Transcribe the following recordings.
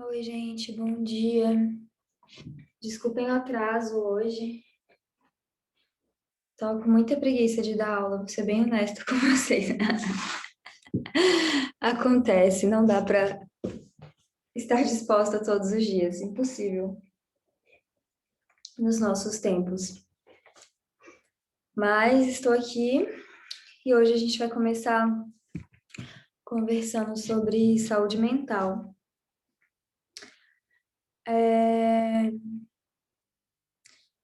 Oi, gente, bom dia. Desculpem o atraso hoje. Tô com muita preguiça de dar aula, vou ser bem honesta com vocês. Acontece, não dá para estar disposta todos os dias, impossível nos nossos tempos. Mas estou aqui e hoje a gente vai começar conversando sobre saúde mental.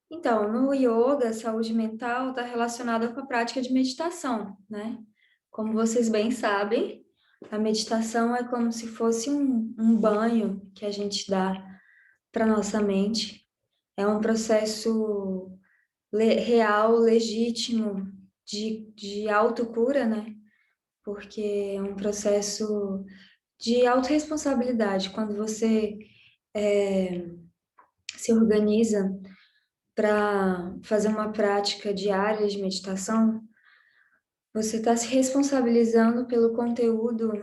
Então, no yoga, saúde mental está relacionada com a prática de meditação, né? Como vocês bem sabem, a meditação é como se fosse um banho que a gente dá para nossa mente. É um processo real, legítimo de autocura, né? Porque é um processo de autorresponsabilidade. Quando você se organiza para fazer uma prática diária de meditação, você está se responsabilizando pelo conteúdo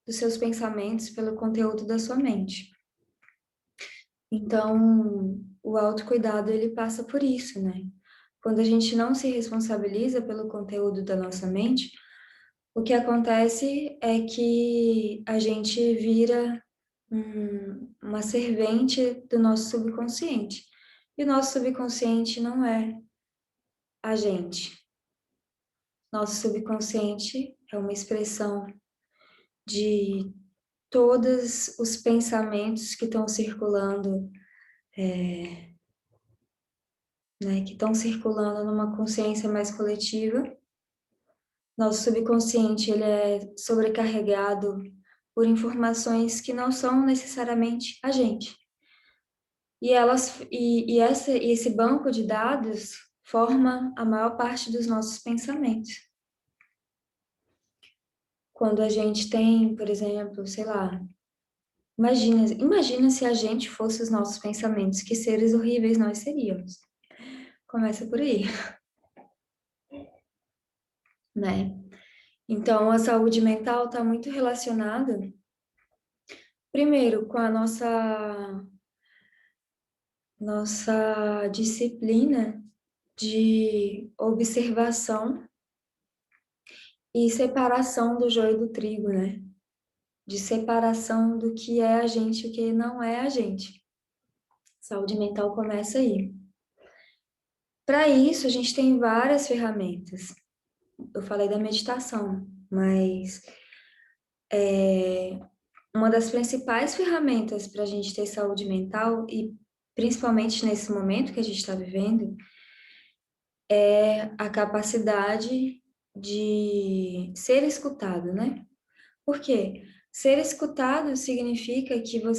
dos seus pensamentos, pelo conteúdo da sua mente. Então, o autocuidado, ele passa por isso, né? Quando a gente não se responsabiliza pelo conteúdo da nossa mente, o que acontece é que a gente vira uma servente do nosso subconsciente. E o nosso subconsciente não é a gente. Nosso subconsciente é uma expressão de todos os pensamentos que estão circulando, né, que estão circulando numa consciência mais coletiva. Nosso subconsciente, ele é sobrecarregado por informações que não são necessariamente a gente. E esse banco de dados forma a maior parte dos nossos pensamentos. Quando a gente tem, por exemplo, sei lá, imagina se a gente fosse os nossos pensamentos, que seres horríveis nós seríamos. Começa por aí, né? Então, a saúde mental está muito relacionada, primeiro, com a nossa disciplina de observação e separação do joio do trigo, né? De separação do que é a gente e o que não é a gente. Saúde mental começa aí. Para isso, a gente tem várias ferramentas. Eu falei da meditação, mas uma das principais ferramentas para a gente ter saúde mental, e principalmente nesse momento que a gente está vivendo, é a capacidade de ser escutado, né? Por quê? Ser escutado significa que o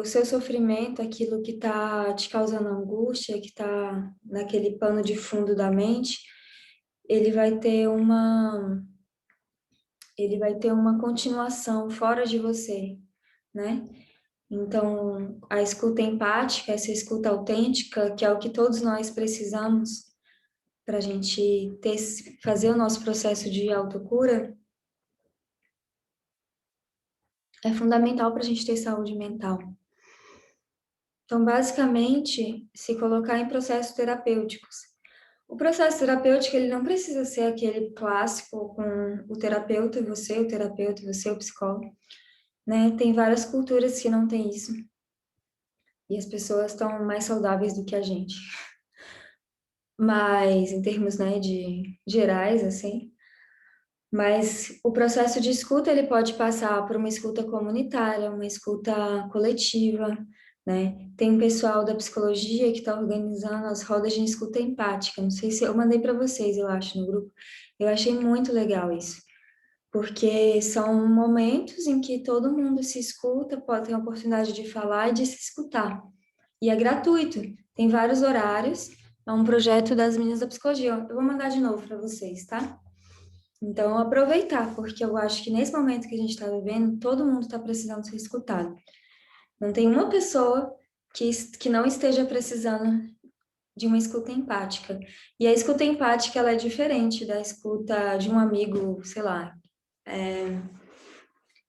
seu sofrimento, aquilo que está te causando angústia, que está naquele pano de fundo da mente, ele vai ter uma, ele vai ter uma continuação fora de você, né? Então, a escuta empática, essa escuta autêntica, que é o que todos nós precisamos para a gente fazer o nosso processo de autocura, é fundamental para a gente ter saúde mental. Então, basicamente, se colocar em processos terapêuticos. O processo terapêutico, ele não precisa ser aquele clássico com o terapeuta e você, o psicólogo, né? Tem várias culturas que não tem isso. E as pessoas estão mais saudáveis do que a gente. Mas, em termos, né, de gerais, assim. Mas o processo de escuta, ele pode passar por uma escuta comunitária, uma escuta coletiva, né? Tem um pessoal da psicologia que está organizando as rodas de escuta empática. Não sei se eu mandei para vocês, eu acho, no grupo. Eu achei muito legal isso, porque são momentos em que todo mundo se escuta, pode ter a oportunidade de falar e de se escutar. E é gratuito, tem vários horários. É um projeto das meninas da psicologia. Eu vou mandar de novo para vocês, tá? Então, aproveitar, porque eu acho que nesse momento que a gente está vivendo, todo mundo está precisando ser escutado. Não tem uma pessoa que não esteja precisando de uma escuta empática. E a escuta empática, ela é diferente da escuta de um amigo, sei lá.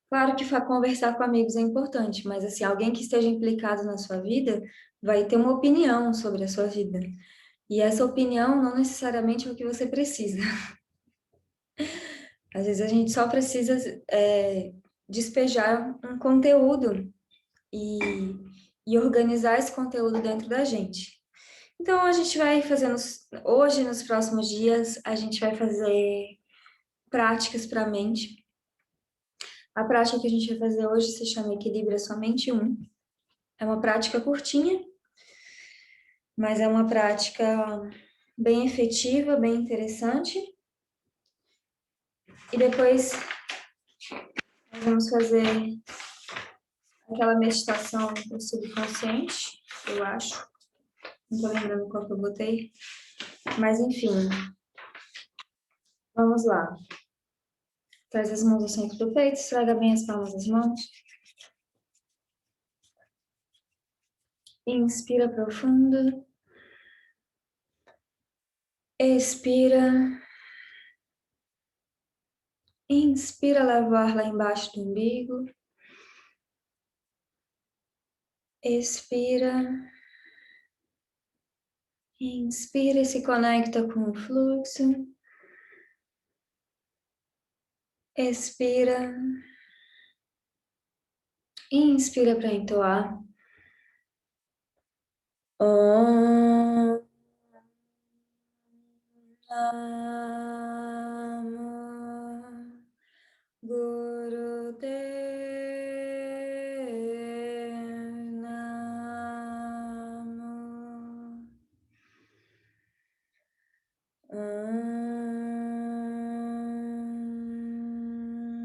Claro que conversar com amigos é importante, mas assim, alguém que esteja implicado na sua vida vai ter uma opinião sobre a sua vida. E essa opinião não necessariamente é o que você precisa. Às vezes a gente só precisa despejar um conteúdo e, e organizar esse conteúdo dentro da gente. Então, a gente vai fazendo, hoje, nos próximos dias, a gente vai fazer práticas para a mente. A prática que a gente vai fazer hoje se chama Equilibra Somente Um. É uma prática curtinha, mas é uma prática bem efetiva, bem interessante. E depois nós vamos fazer aquela meditação do subconsciente, eu acho. Não tô lembrando qual que eu botei. Mas enfim, vamos lá. Traz as mãos ao centro do peito, esfrega bem as palmas das mãos. Inspira profundo. Expira. Inspira, leva o ar lá embaixo do umbigo. Expira. Inspira e se conecta com o fluxo. Expira. Inspira para entoar. Om Namo Gurudev Namo.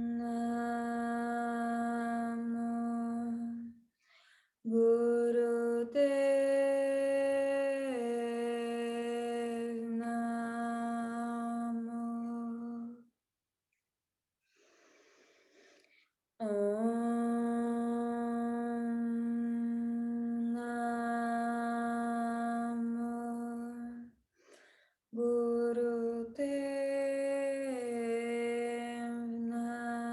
Namo Gurudev Namo. Om Namo Gurudev Namo.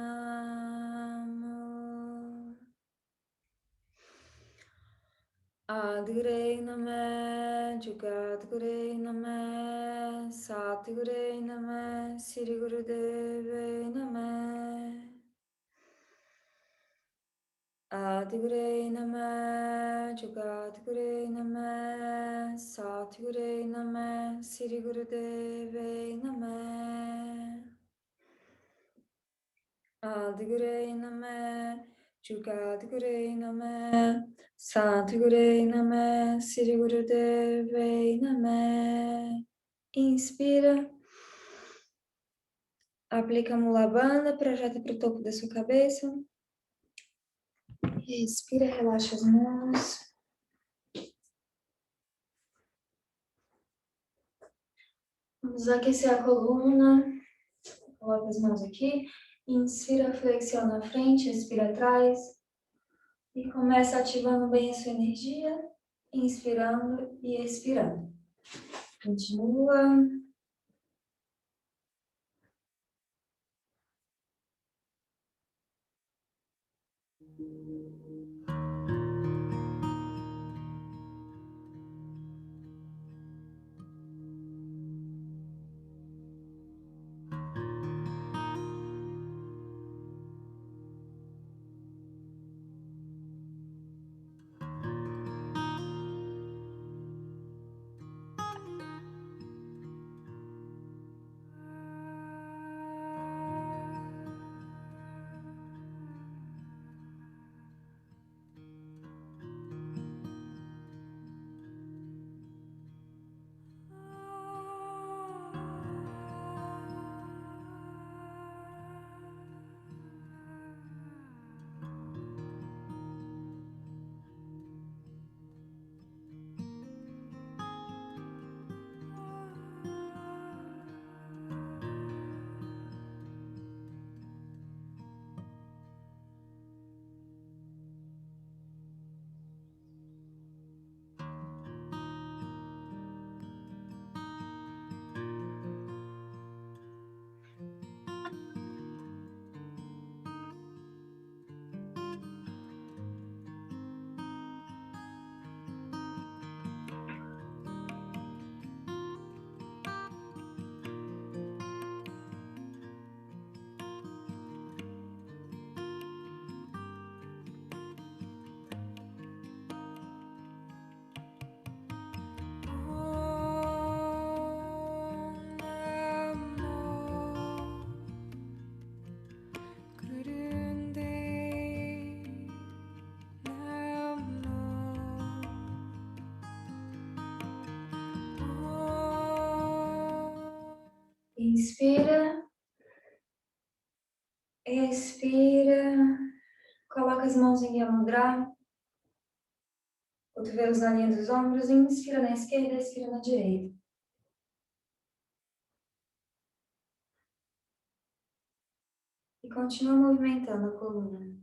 Adigurei Namah, Jugadgurei Namah, Satgurei Namah, Sri Gurudevai Namah. Adigurei Namah, Jugadgurei Namah, Satgurei Namah, Sri Gurudevai Namah. Adigurei Namah, Jugadgurei Namah, Satgurei Namah, Sri Gurudevai Namah. Inspira, aplica a Mula Bandha, projeta para o topo da sua cabeça. Respira, relaxa as mãos. Vamos aquecer a coluna. Coloca as mãos aqui. Inspira, flexiona a frente, expira atrás. E começa ativando bem a sua energia. Inspirando e expirando. Continua. Expira. Coloca as mãos em Yamudra. Cotovelos na linha dos ombros. Inspira na esquerda, expira na direita. E continua movimentando a coluna.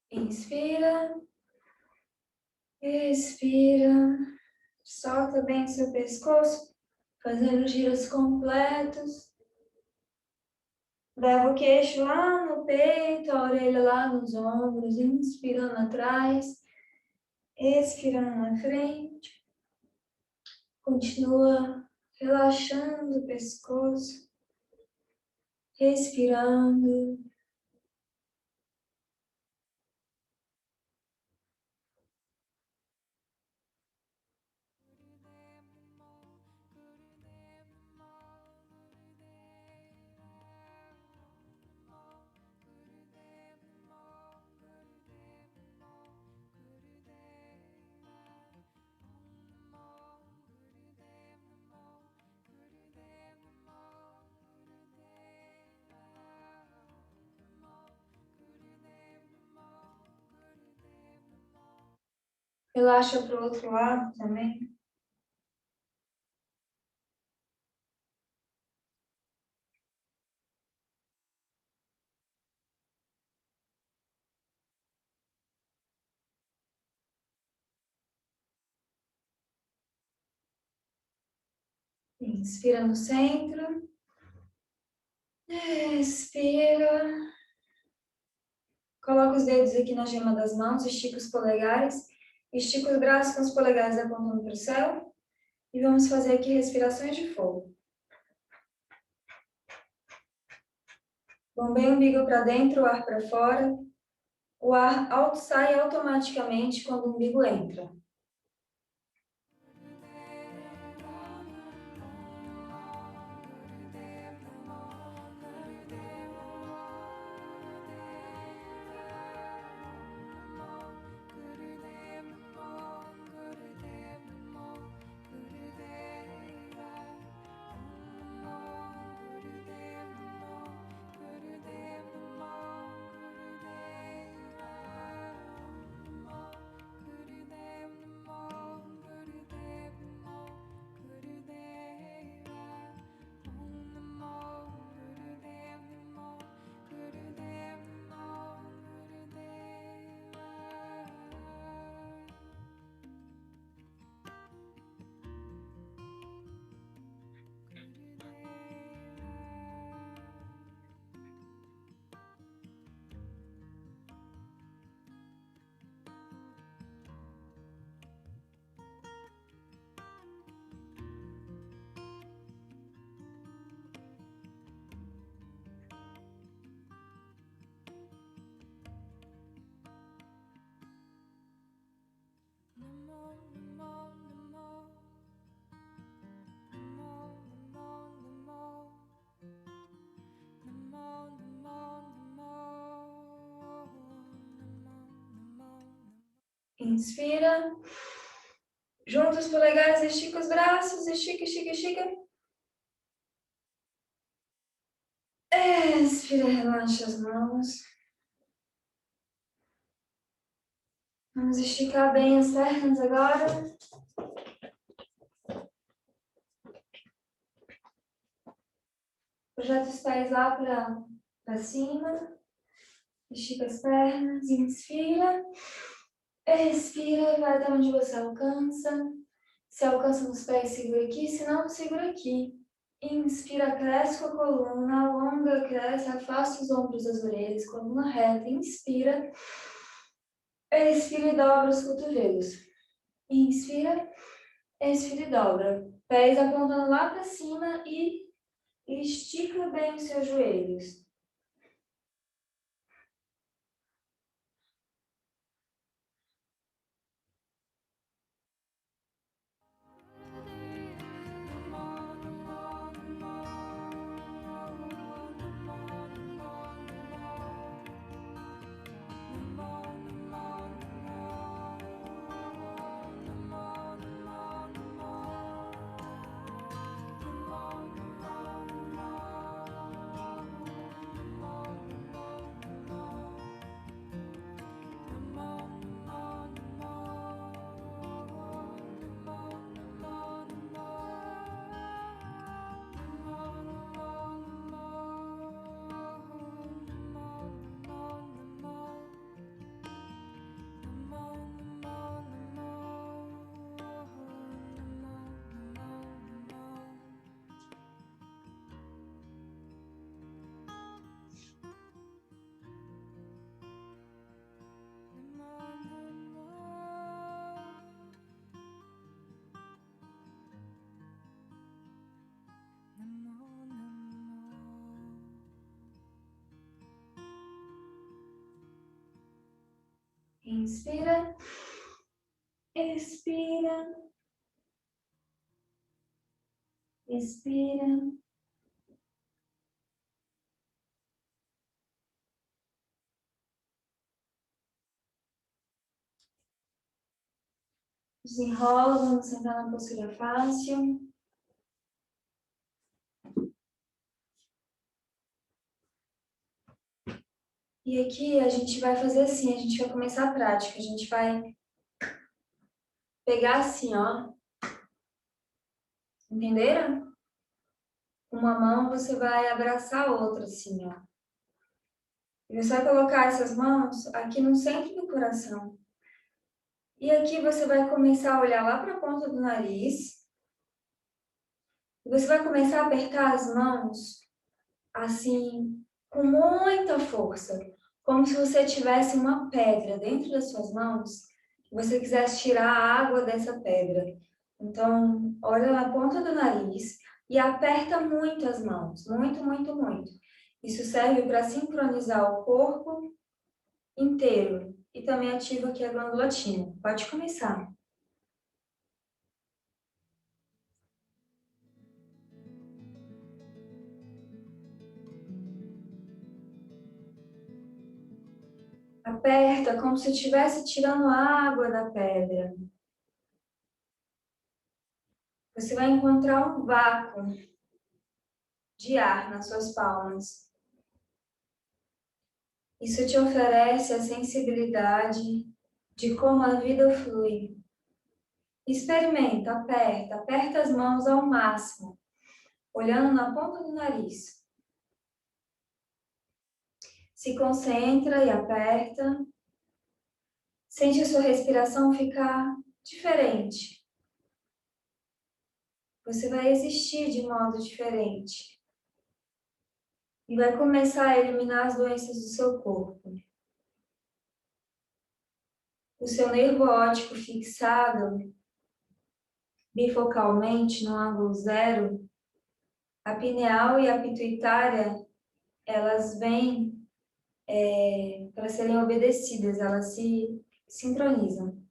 Inspira, expira, solta bem seu pescoço, fazendo giros completos. Leva o queixo lá no peito, a orelha lá nos ombros, inspirando atrás, expirando na frente. Continua relaxando o pescoço, respirando. Relaxa para o outro lado também. Inspira no centro. Expira. Coloca os dedos aqui na gema das mãos, estica os polegares. Estica os braços com os polegares apontando para o céu. E vamos fazer aqui respirações de fogo. Bombeia o umbigo para dentro, o ar para fora. O ar sai automaticamente quando o umbigo entra. Inspira. Junta os polegares, estica os braços, estica, estica, estica. Expira, relaxa as mãos. Vamos esticar bem as pernas agora. Projeta os pés lá para para cima, estica as pernas, inspira, expira, vai até onde você alcança. Se alcança nos pés, segura aqui, se não, segura aqui. Inspira, cresce com a coluna, alonga, cresce, afasta os ombros das orelhas, coluna reta, inspira, expira e dobra os cotovelos. Inspira, expira e dobra. Pés apontando lá para cima e estica bem os seus joelhos. Inspira, expira, expira. Desenrola, vamos sentar na postura fácil. E aqui a gente vai fazer assim, a gente vai começar a prática. A gente vai pegar assim, ó. Entenderam? Uma mão você vai abraçar a outra, assim, ó. E você vai colocar essas mãos aqui no centro do coração. E aqui você vai começar a olhar lá para a ponta do nariz. E você vai começar a apertar as mãos, assim, com muita força. Como se você tivesse uma pedra dentro das suas mãos e você quisesse tirar a água dessa pedra. Então, olha na ponta do nariz e aperta muito as mãos. Muito, muito, muito. Isso serve para sincronizar o corpo inteiro e também ativa aqui a glândula timo. Pode começar. Aperta como se estivesse tirando água da pedra. Você vai encontrar um vácuo de ar nas suas palmas. Isso te oferece a sensibilidade de como a vida flui. Experimenta, aperta, aperta as mãos ao máximo, olhando na ponta do nariz. Se concentra e aperta. Sente a sua respiração ficar diferente. Você vai existir de modo diferente. E vai começar a eliminar as doenças do seu corpo. O seu nervo óptico fixado bifocalmente no ângulo zero, a pineal e a pituitária, elas vêm para serem obedecidas, elas se sincronizam.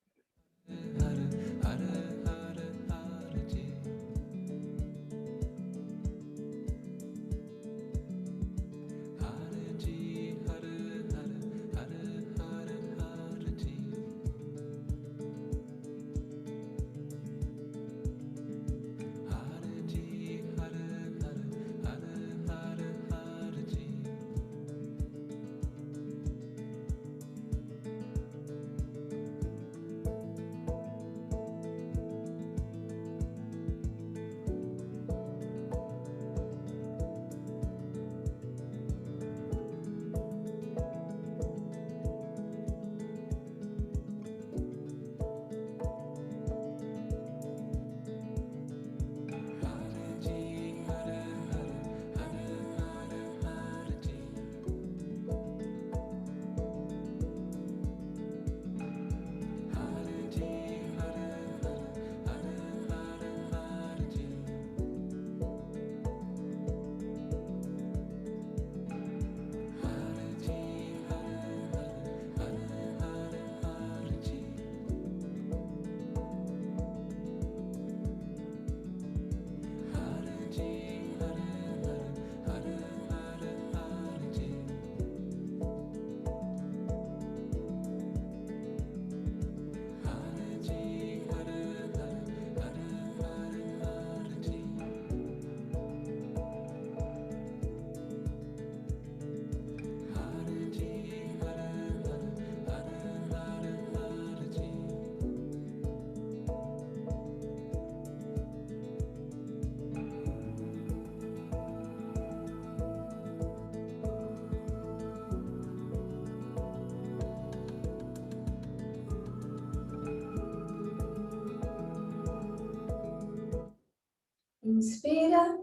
Inspira.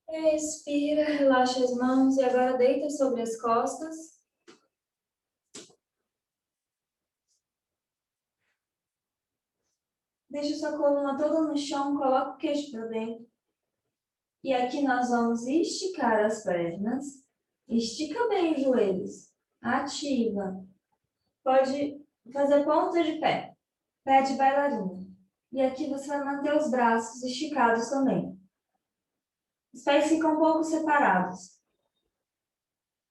Expira, relaxa as mãos e agora deita sobre as costas. Deixa sua coluna toda no chão, coloca o queixo para dentro. E aqui nós vamos esticar as pernas. Estica bem os joelhos. Ativa. Pode fazer ponta de pé. Pé de bailarina. E aqui você vai manter os braços esticados também. Os pés ficam um pouco separados.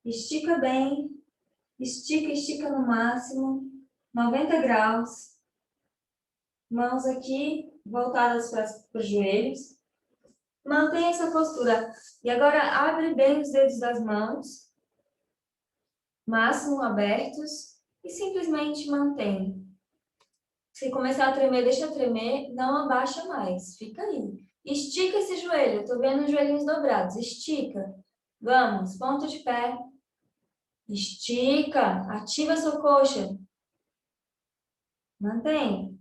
Estica bem. Estica, estica no máximo. 90 graus. Mãos aqui voltadas para os joelhos. Mantenha essa postura. E agora abre bem os dedos das mãos. Máximo abertos. E simplesmente mantém. Se começar a tremer, deixa tremer. Não abaixa mais. Fica aí. Estica esse joelho. Estou vendo os joelhinhos dobrados. Estica. Vamos. Ponta de pé. Estica. Ativa a sua coxa. Mantém.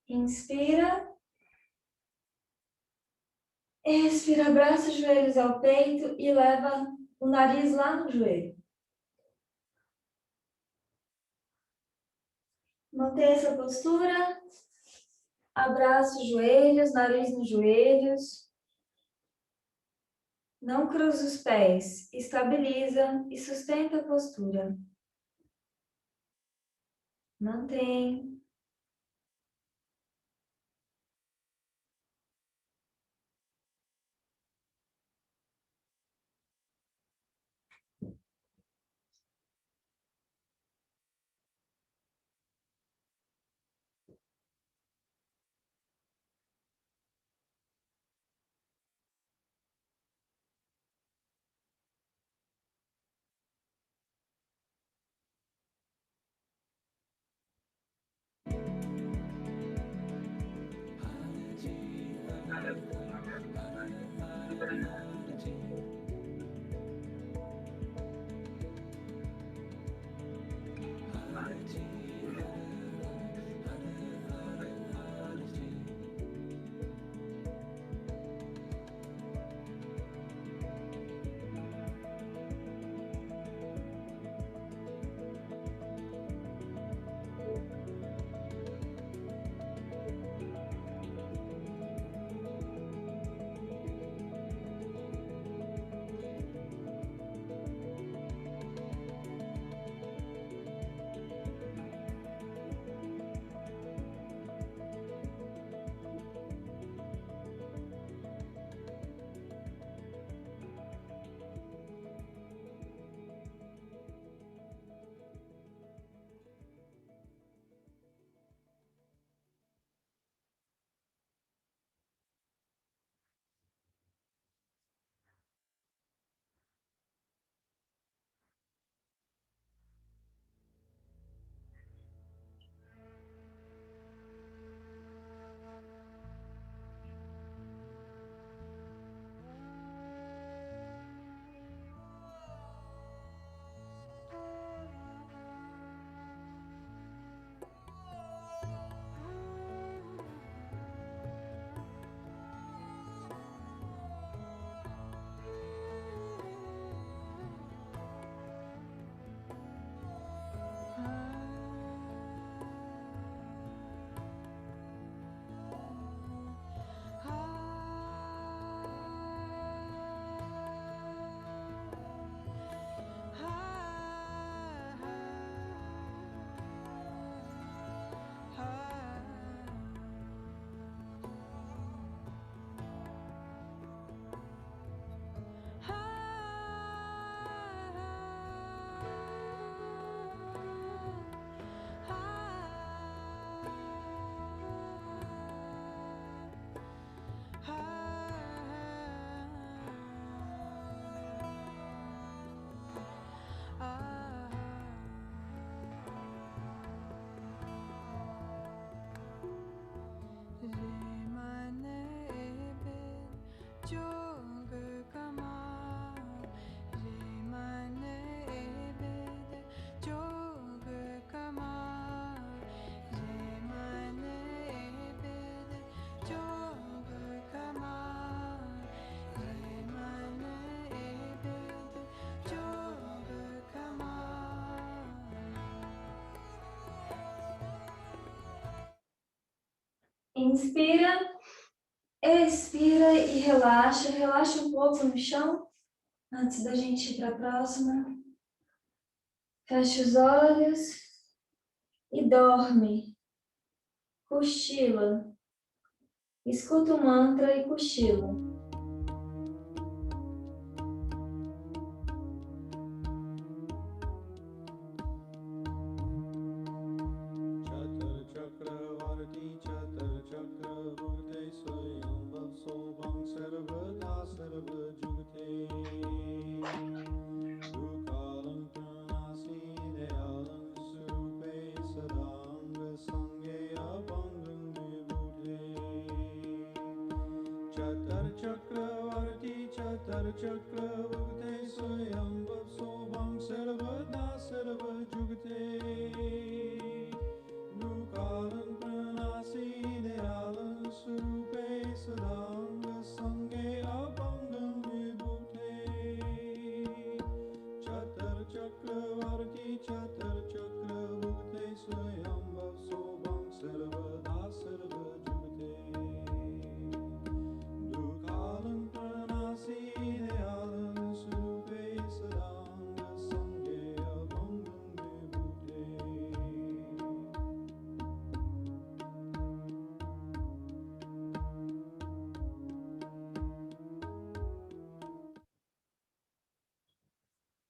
Inspira. Expira, abraça os joelhos ao peito e leva o nariz lá no joelho. Mantenha essa postura. Abraça os joelhos, nariz nos joelhos. Não cruza os pés. Estabiliza e sustenta a postura. Mantém. Inspira, expira e relaxa. Relaxa um pouco no chão, antes da gente ir para a próxima. Fecha os olhos e dorme. Cochila. Escuta o mantra e cochila.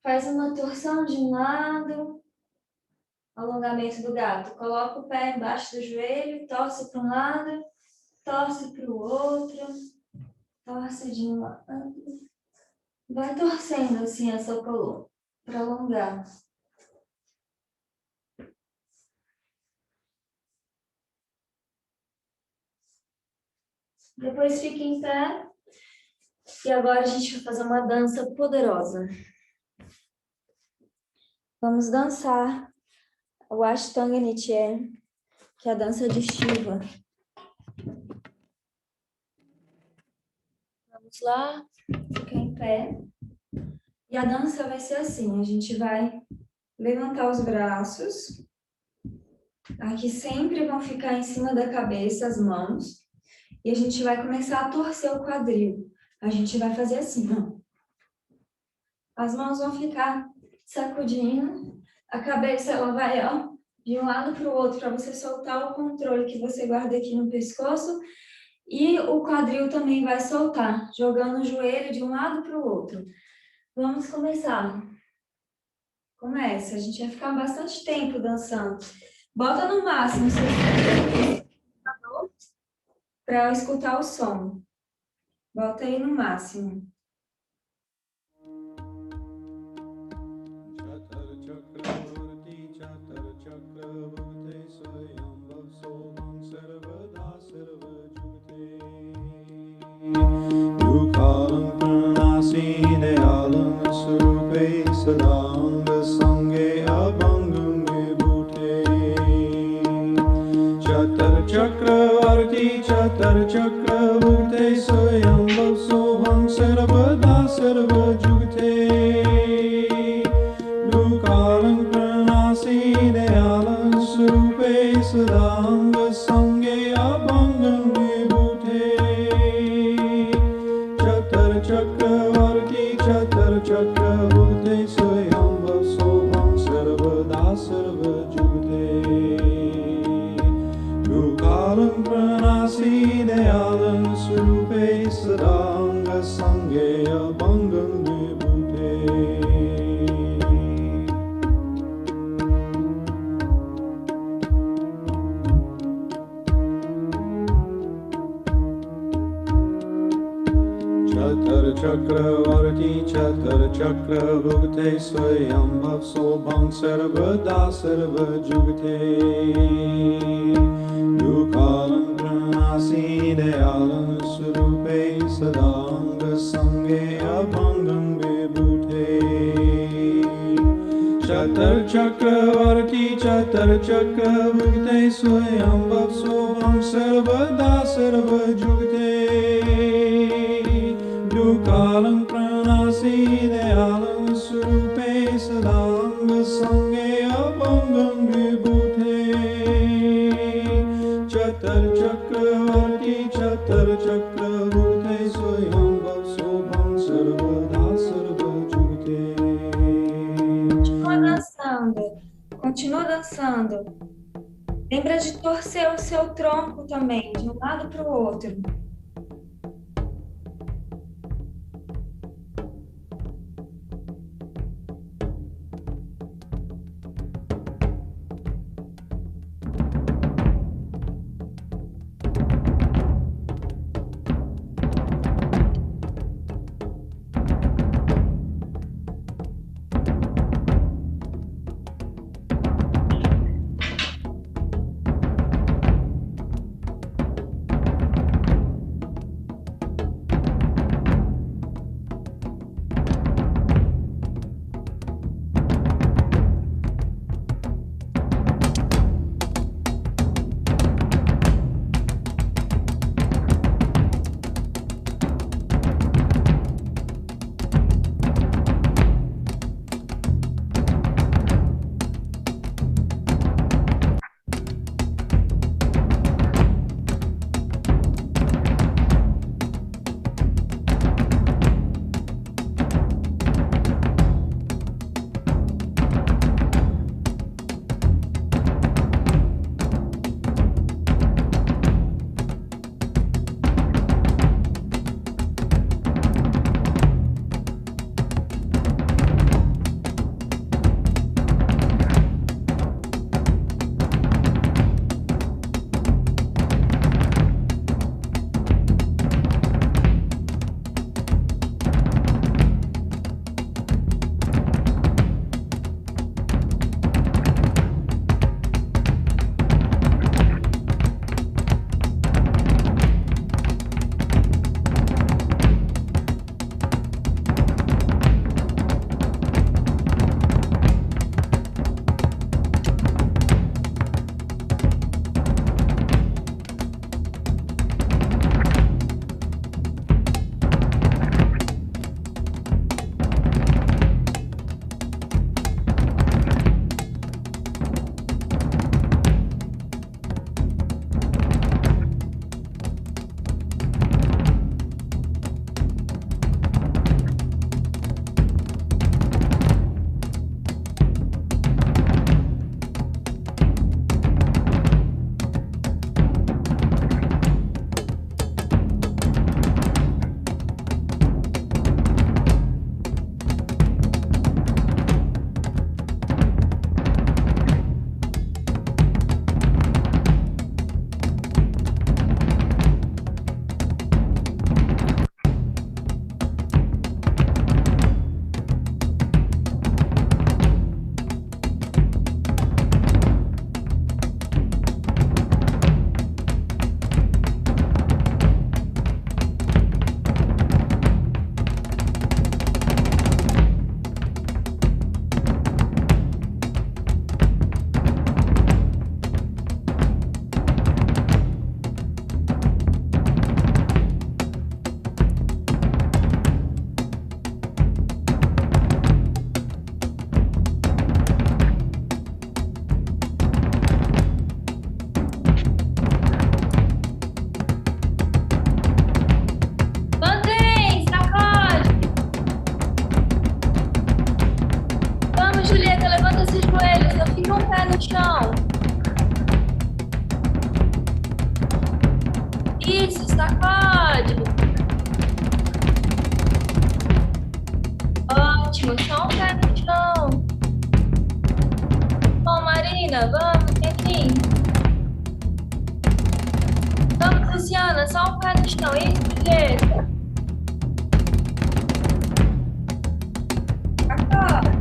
Faz uma torção de um lado, alongamento do gato. Coloca o pé embaixo do joelho, torce para um lado, torce para o outro, torce de um lado. Vai torcendo assim a sua coluna, para alongar. Depois fica em pé. E agora a gente vai fazer uma dança poderosa. Vamos dançar o Ashtanga Nritya, que é a dança de Shiva. Vamos lá, fica em pé. E a dança vai ser assim, a gente vai levantar os braços. Aqui sempre vão ficar em cima da cabeça as mãos. E a gente vai começar a torcer o quadril. A gente vai fazer assim, ó. As mãos vão ficar sacudindo. A cabeça ela vai, ó, de um lado para o outro, para você soltar o controle que você guarda aqui no pescoço. E o quadril também vai soltar, jogando o joelho de um lado para o outro. Vamos começar. Começa, a gente vai ficar bastante tempo dançando. Bota no máximo para escutar o som. Bota aí no máximo. Chakravarti Chatar Chakra Bhukte Swayam Bhav Sobham Sarvada Sarva Jugte Dukalam Pranasi Dayalam Surupe Sadanga Sange Abhangam Vibhute Chatar Chakravarti Chatar Chakra Bhukte Swayam Bhav Sobham Sarvada Sarva Jugte Kalam pranasi dayalam surupe sadanga sange abhangam vibhute Chatar chakra Sar Chakra Bhukte Swayambhav Sobham Sarvada Sarva Jugte. Continua dançando. Continua dançando. Lembra de torcer o seu tronco também, de um lado para o outro. chão. Isso, sacode. Ótimo, só um pé no chão. Bom, Marina, vamos, Kenin. Vamos, Luciana, só um pé no chão. Isso, Julieta. Sacode.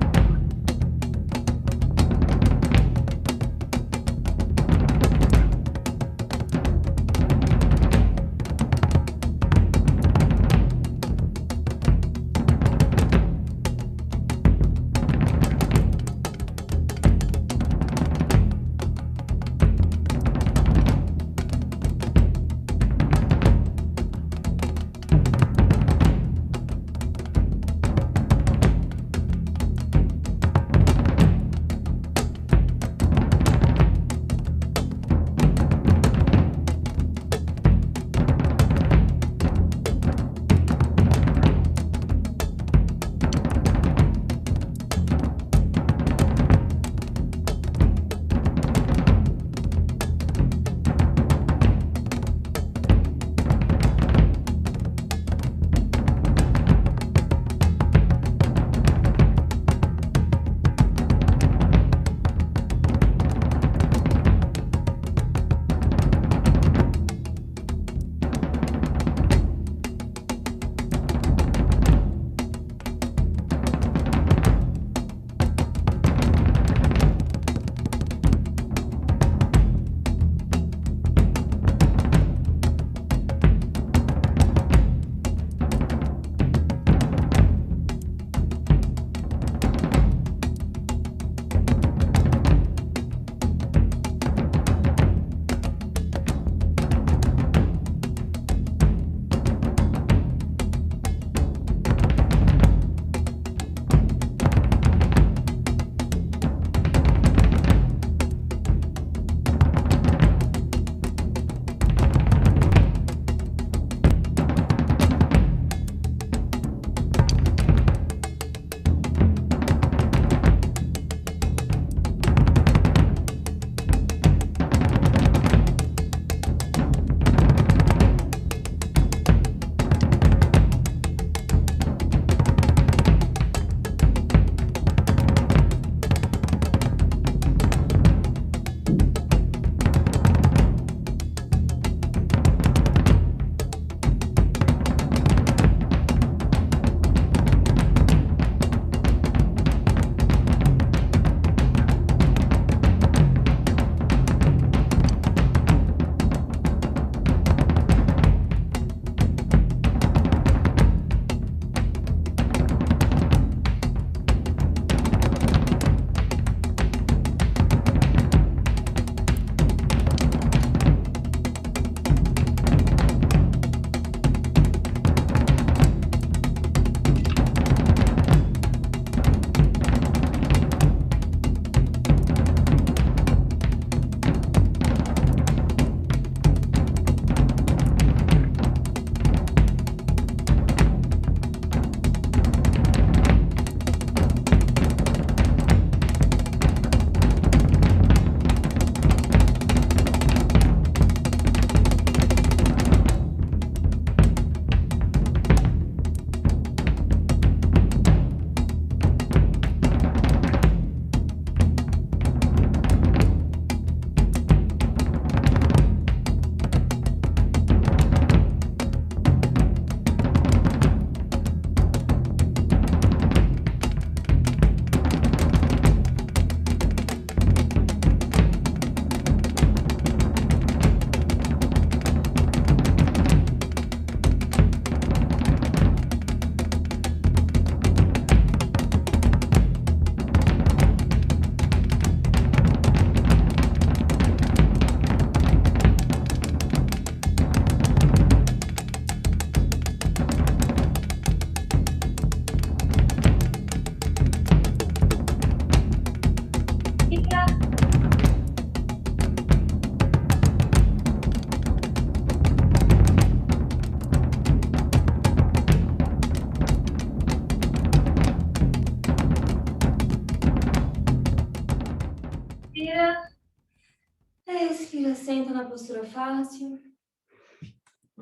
Respira, senta na postura fácil.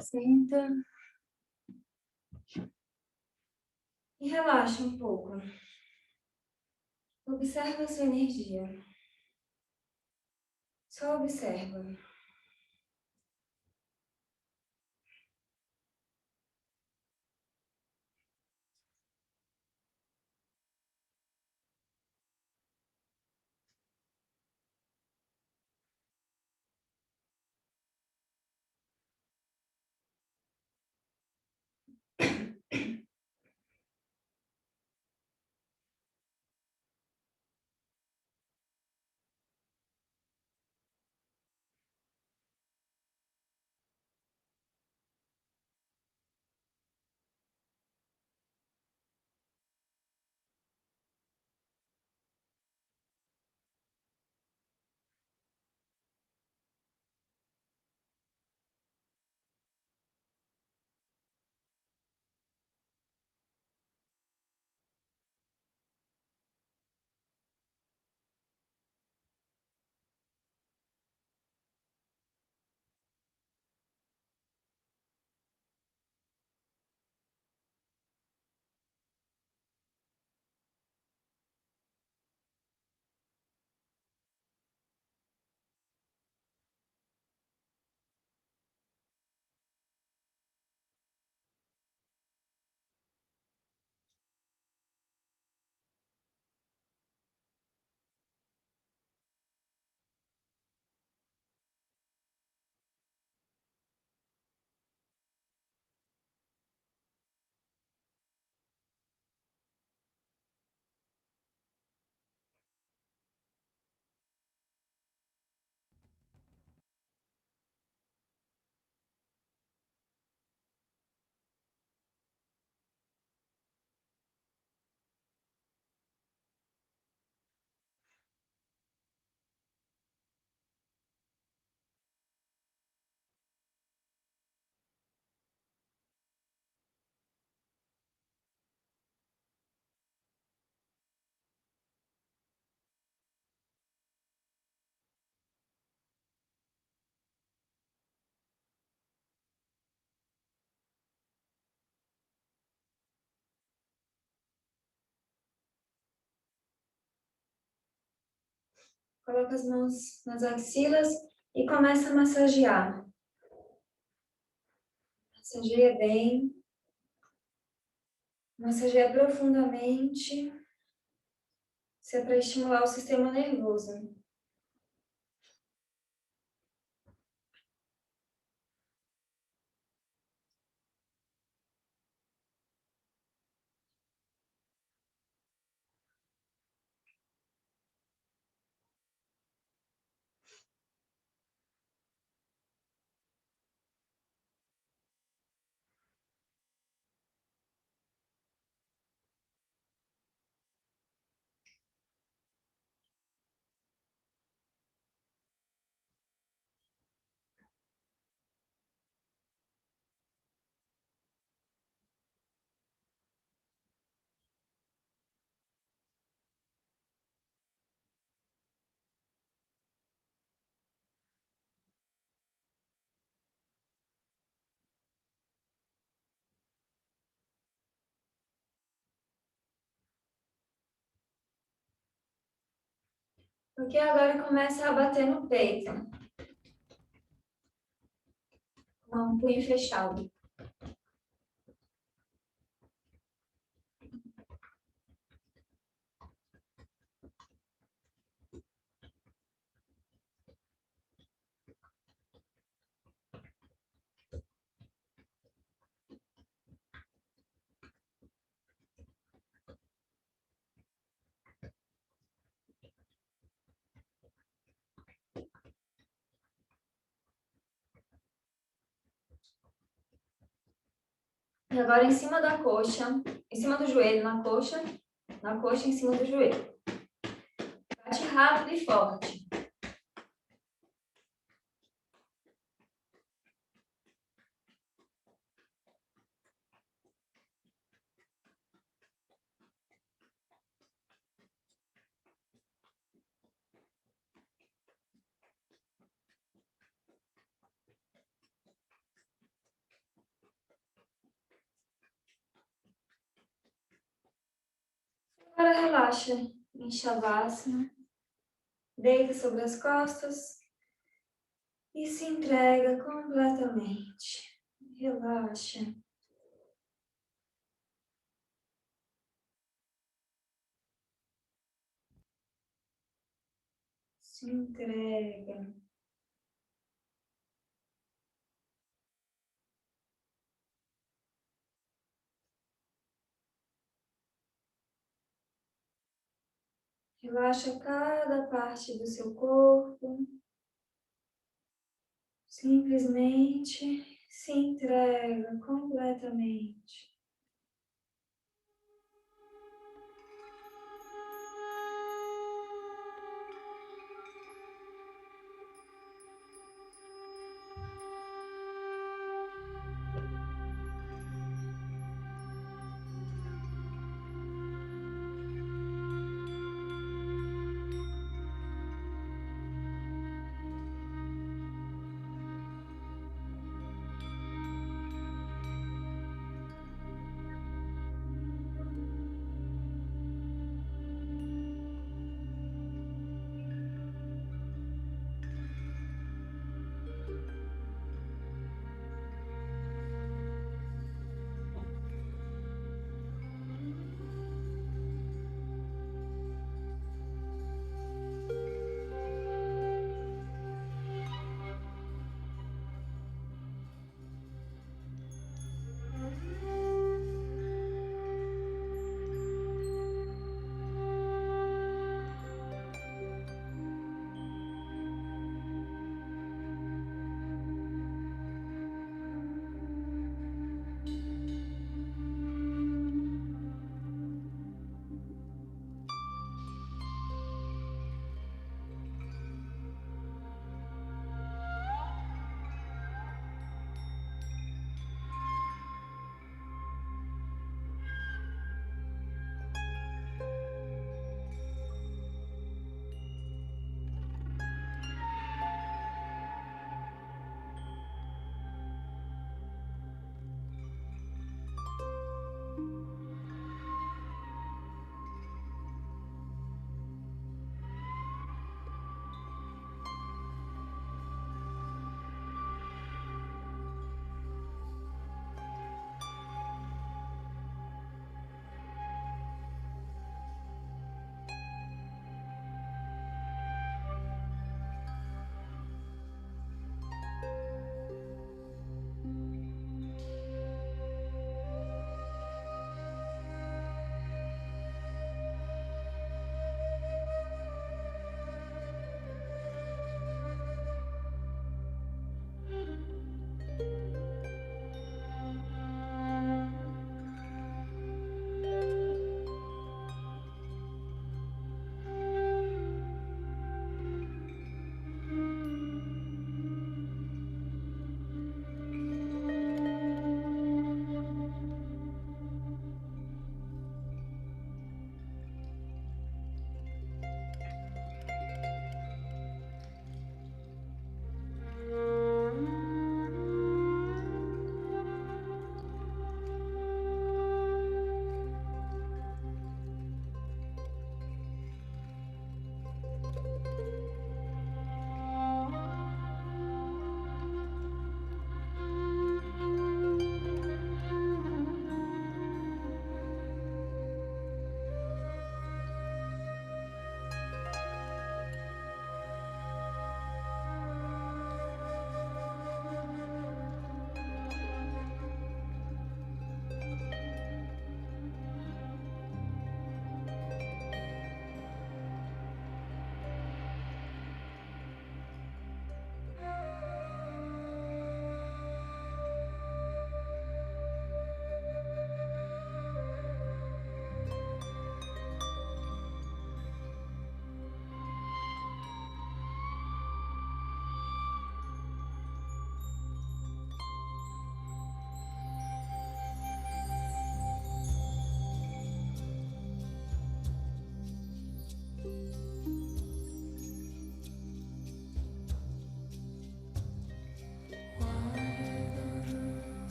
Senta. E relaxa um pouco. Observa a sua energia. Só observa. Coloca as mãos nas axilas e começa a massagear. Massageia bem. Massageia profundamente. Isso é para estimular o sistema nervoso. Porque agora começa a bater no peito. Com um punho fechado. E agora em cima da coxa, em cima do joelho, na coxa, em cima do joelho. Bate rápido e forte. agora relaxa em Shavasana, deita sobre as costas e se entrega completamente. Relaxa. Se entrega. Relaxa cada parte do seu corpo. Simplesmente se entrega completamente.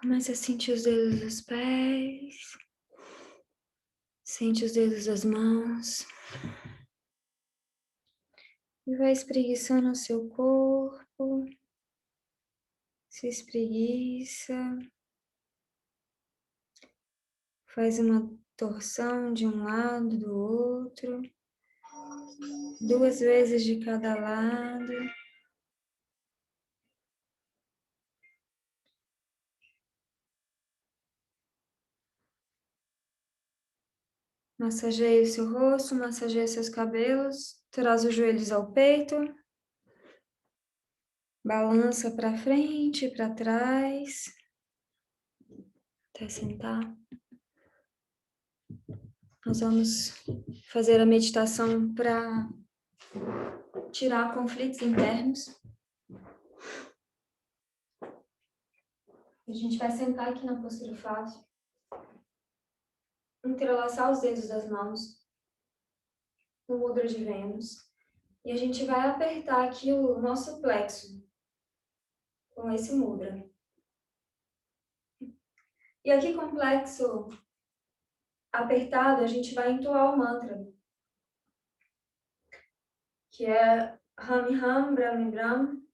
Começa a sentir os dedos dos pés. Sente os dedos das mãos. E vai espreguiçando o seu corpo. Se espreguiça. Faz uma torção de um lado, do outro. 2 vezes de cada lado. Massageie o seu rosto, massageie seus cabelos, traz os joelhos ao peito, balança para frente, para trás, até sentar. Nós vamos fazer a meditação para tirar conflitos internos. A gente vai sentar aqui na postura fácil, entrelaçar os dedos das mãos no mudra de Vênus. E a gente vai apertar aqui o nosso plexo com esse mudra. E aqui com o plexo apertado, a gente vai entoar o mantra, que é Ram Ram Brahm Brahm.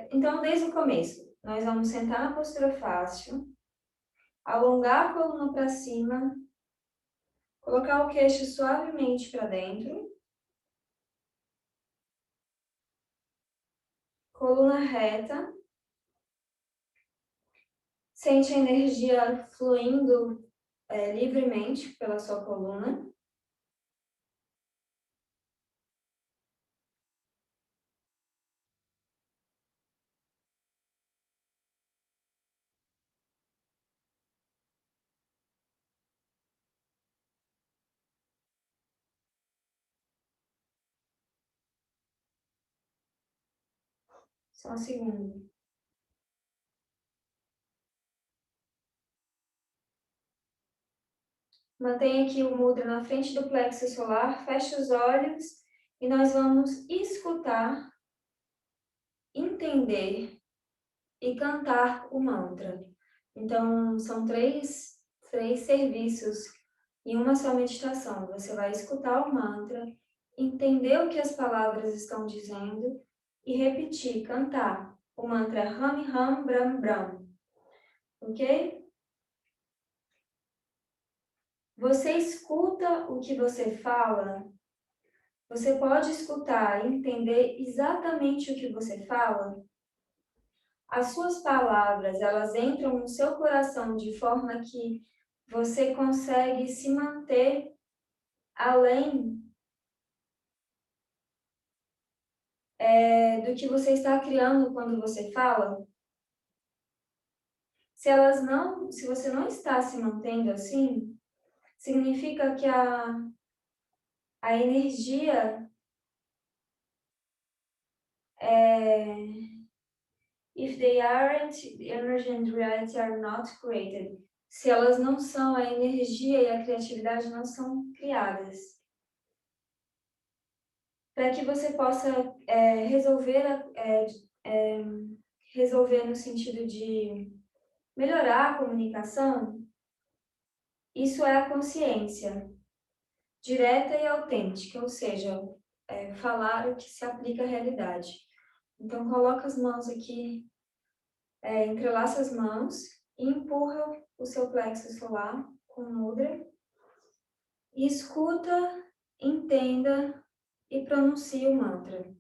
Então, desde o começo, nós vamos sentar na postura fácil, alongar a coluna para cima, colocar o queixo suavemente para dentro, coluna reta. Sente a energia fluindo livremente pela sua coluna. Só um segundo. Mantenha aqui o mudra na frente do plexo solar, feche os olhos e nós vamos escutar, entender e cantar o mantra. Então, são três serviços em uma só meditação. Você vai escutar o mantra, entender o que as palavras estão dizendo e repetir, cantar o mantra Ram Ram Brahm Brahm. Ok? Você escuta o que você fala? Você pode escutar e entender exatamente o que você fala? As suas palavras, elas entram no seu coração de forma que você consegue se manter além do que você está criando quando você fala? Se você não está se mantendo assim, significa que a energia if they aren't, the energy and reality are not created. Se elas não são, a energia e a criatividade não são criadas. Para que você possa resolver no sentido de melhorar a comunicação, isso é a consciência direta e autêntica, ou seja, falar o que se aplica à realidade. Então, coloca as mãos aqui, entrelaça as mãos e empurra o seu plexo solar com mudra. E escuta, entenda e pronuncie o mantra.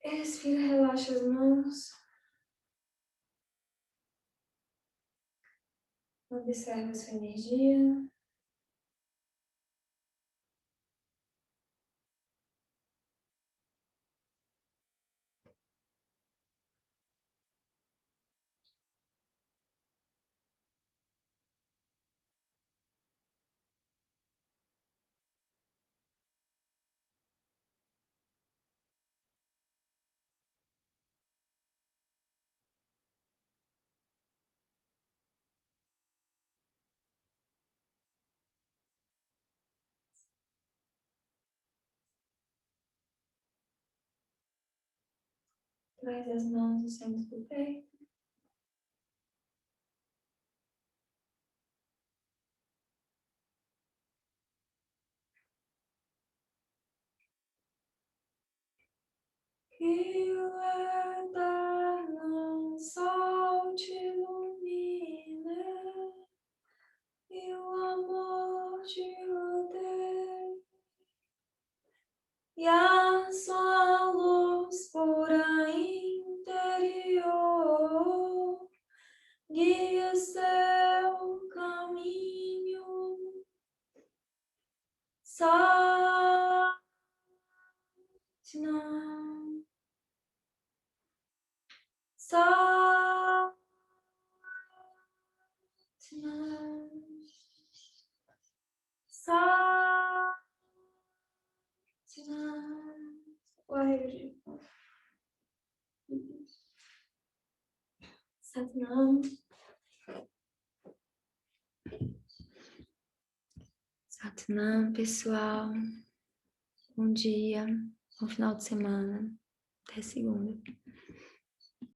Respira, relaxa as mãos. Observa a sua energia. Traz as mãos no centro do peito. Que o eterno sol te ilumine e o amor te rodeie e a sua luz pura interior guie o seu caminho. Satnam, Satnam, Satnam. Waheguru. Satnam. Satnam, pessoal. Bom dia, bom final de semana. Até segunda.